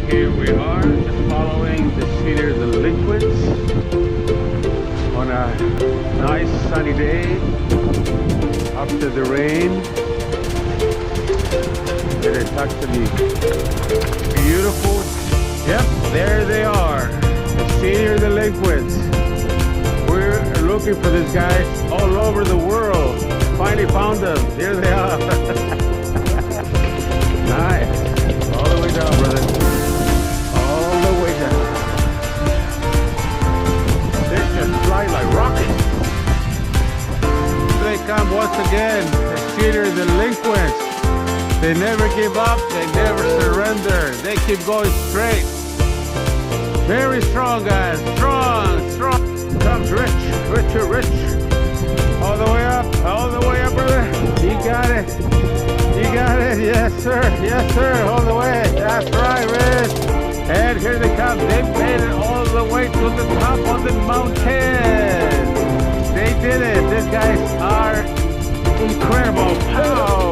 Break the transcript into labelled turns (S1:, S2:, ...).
S1: Here we are, just following the cedar delinquents on a nice sunny day after the rain. It talks to be beautiful. Yep, there they are, the cedar delinquents. We're looking for these guys all over the world. Finally found them. Here they are. Nice. All the way down, brother. All the way down. They just fly like rockets. They come once again. The cedar delinquents. They never give up. They never surrender. They keep going straight. Very strong, guys. Strong, strong. Comes rich, richer, rich. All the way up, brother. You got it. You got it. Yes, sir. Yes, sir. All the way. That's right, Rich. And here they come. They made it all the way to the top of the mountain. They did it. These guys are incredible. Pow.